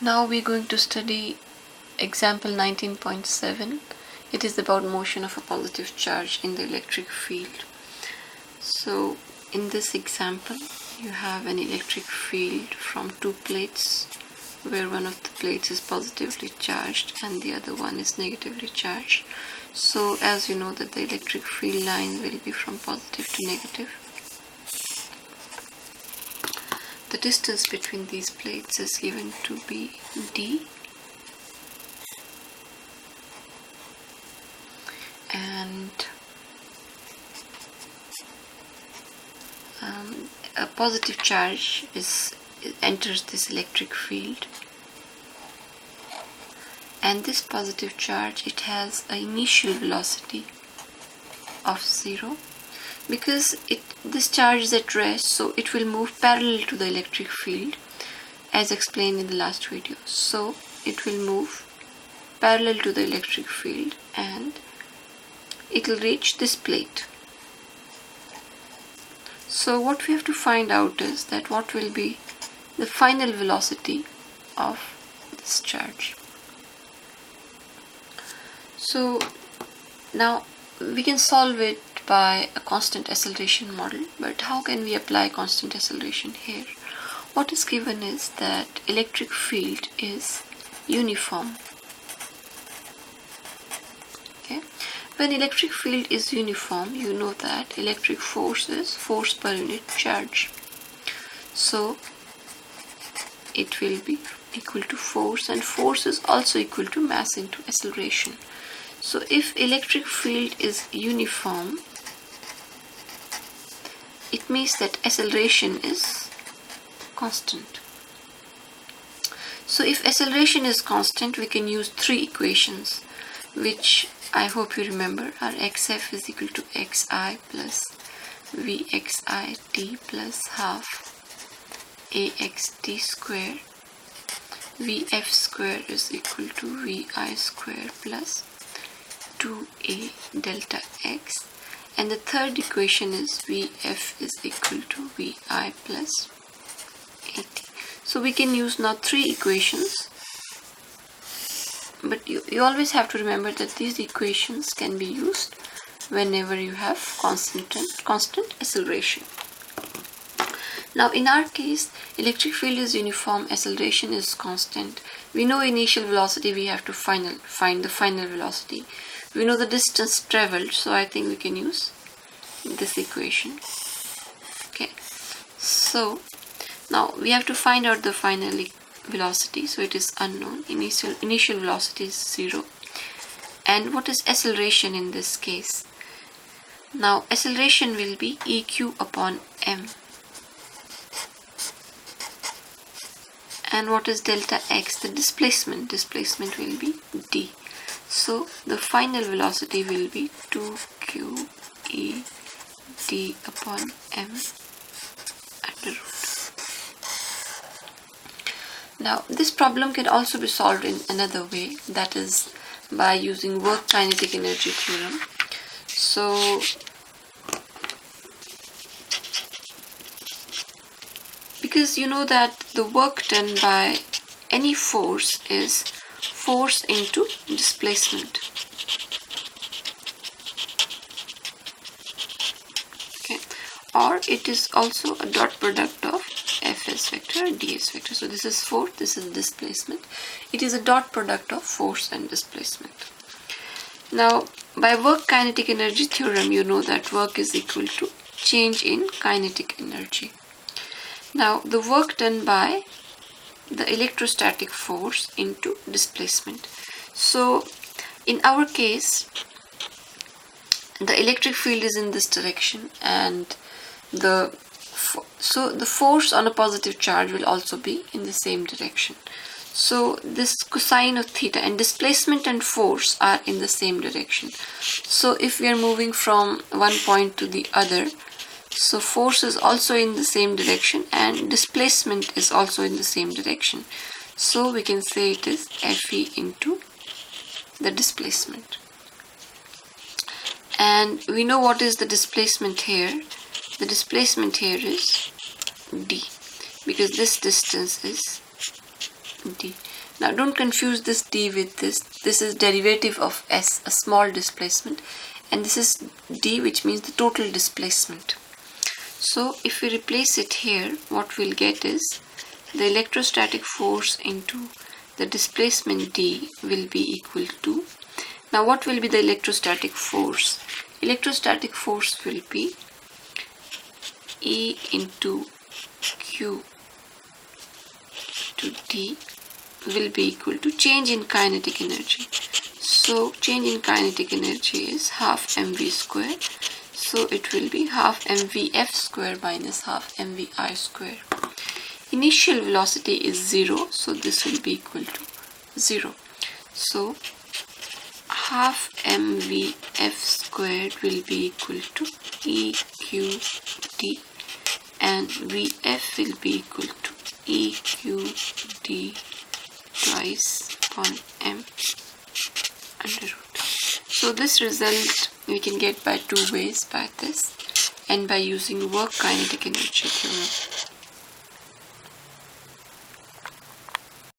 Now we're going to study example 19.7. It is about motion of a positive charge in the electric field. So in this example you have an electric field from two plates, where one of the plates is positively charged and the other one is negatively charged. So as you know that the electric field line will be from positive to negative. The distance between these plates is given to be d, and a positive charge enters this electric field, and this positive charge, it has an initial velocity of 0. Because this charge is at rest, so it will move parallel to the electric field as explained in the last video. So it will move parallel to the electric field and it will reach this plate. So what we have to find out is that what will be the final velocity of this charge. So now we can solve it by a constant acceleration model, but how can we apply constant acceleration here? What is given is that electric field is uniform. Okay, when electric field is uniform, you know that electric force is force per unit charge, so it will be equal to force, and force is also equal to mass into acceleration. So if electric field is uniform, it means that acceleration is constant. So if acceleration is constant, we can use three equations, which I hope you remember are xf is equal to xi plus vxi t plus half axt square, vf square is equal to vi square plus 2a delta x, and the third equation is Vf is equal to Vi plus At. So we can use now three equations, but you always have to remember that these equations can be used whenever you have constant acceleration. Now in our case, electric field is uniform, acceleration is constant. We know initial velocity, we have to find the final velocity. We know the distance traveled, so I think we can use this equation. Okay, so now we have to find out the final velocity, so it is unknown. Initial velocity is 0. And what is acceleration in this case? Now acceleration will be eq upon m. And what is delta x? The displacement will be d. So the final velocity will be 2q e d upon m under root. Now this problem can also be solved in another way, that is by using work kinetic energy theorem. So because you know that the work done by any force is force into displacement. Okay, or it is also a dot product of Fs vector and ds vector. So this is force, this is displacement. It is a dot product of force and displacement. Now by work kinetic energy theorem, you know that work is equal to change in kinetic energy. Now the work done by the electrostatic force into displacement. So in our case, the electric field is in this direction, and the force on a positive charge will also be in the same direction. So this cosine of theta, and displacement and force are in the same direction. So if we are moving from one point to the other, so force is also in the same direction and displacement is also in the same direction. So we can say it is Fe into the displacement. And we know what is the displacement here. The displacement here is d, because this distance is d. Now don't confuse this d with this. This is derivative of s, a small displacement, and this is d, which means the total displacement. So if we replace it here, what we'll get is the electrostatic force into the displacement d will be equal to, now what will be the electrostatic force? Electrostatic force will be E into Q to D will be equal to change in kinetic energy. So change in kinetic energy is half mv square. So it will be half mvf square minus half mvi square. Initial velocity is 0, so this will be equal to 0. So half mvf squared will be equal to eqd, and vf will be equal to eqd twice upon m under root. So this result we can get by two ways, by this and by using work kinetic energy theorem.